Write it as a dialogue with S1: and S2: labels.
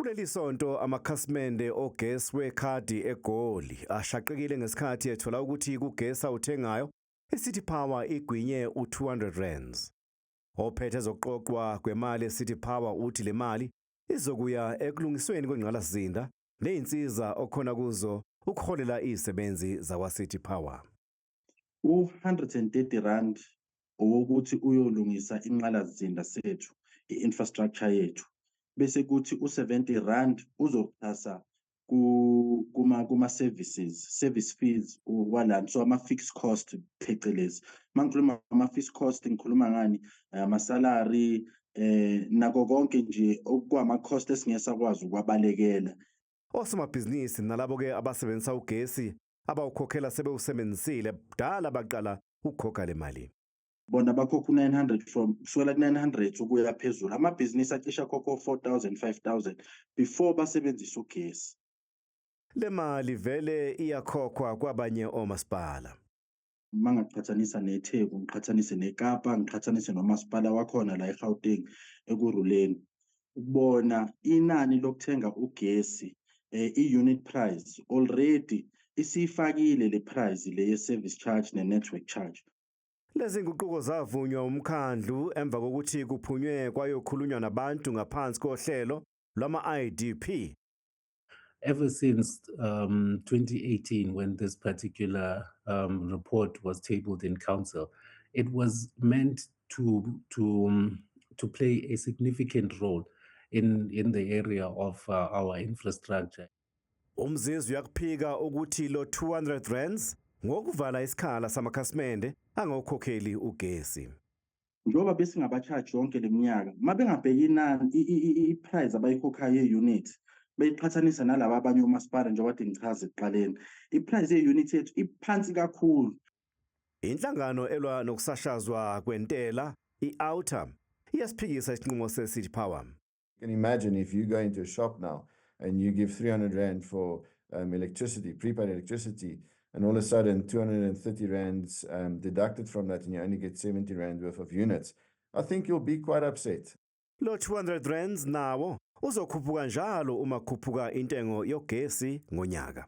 S1: Kuleli sonto amakhasimende ogesi wekhadi eGoli ashaqekile ngesikhathi ethola ukuthi kugesi awuthengayo iCity Power igwinye u200 Ophethe ezokuqoqwa kwemali eCity Power uthi le mali izokuya ekulungisweni kwengqalasizinda neinsiza okhona kuzo ukuholela izisebenzi zakwaCity Power.
S2: U130 owokuthi uyolungisa inqalasizinda sethu, i-infrastructure yethu. Bese kuthi u70 uzoxhasa service fees walana, so ama-fixed cost phecelezi. Mangikhuluma ama-fixed cost ngikhuluma ngani? Ama-salary, nako konke nje okwama-cost esingesakwazi ukwabalekela.
S1: Osomabhizinisi nalabo-ke abasebenzisa ugesi abawukhokhela sebewusebenzisile budala baqala ukukhokha le mali.
S2: Bona bakhokha u900 kusukela ku900 ukuya phezulu. Amabhizinisi acisha khokho 4000 5000 before basebenzisa ugesi.
S1: Le mali vele iyakhokhwa kwabanye omasipala.
S2: Mangaqhathanisa neTheku, ngiqhathanise neKapa, ngiqhathanise nomasipala wakhona la eGauteng ekuruleni. Ukubona inani lokuthenga ugesi, i-unit price already isifakile le price le ye-service charge ne-network charge.
S1: Lezi nguquko zavunywa umkhandlu emva kokuthi kuphunywe kwayokhulunywa nabantu ngaphansi kohlelo lwama-IDP.
S3: Ever since 2018, when this particular report was tabled in council, it was meant to play a significant role in the area of our infrastructure.
S1: Umzizwe uyakuphika ukuthi lo 200 rands ngokuvala isikhala samakhasimende angawukhokheli ugesi.
S2: Njoba besingabachaji yonke leminyaka, mabengabheka inani i-price abayikhokhayo ye-unit, beyiqhathanisa nalabo abanye omasipala njengoba kade ngichaze ekuqaleni, i-price ye-unit yethu iphansi kakhulu.
S1: Inhlangano elwa nokusashazwa kwentela, i-Outer, iyasiphikisa isinqumo seCity Power.
S4: You can imagine if you go into a shop now and you give 300 rand for electricity, prepaid electricity, and all of a sudden 230 rands deducted from that and you only get 70 rand worth of units, I think you'll be quite upset.
S1: Lo 200 rands nawo uzokhuphuka njalo uma kukhuphuka intengo yogesi ngonyaka.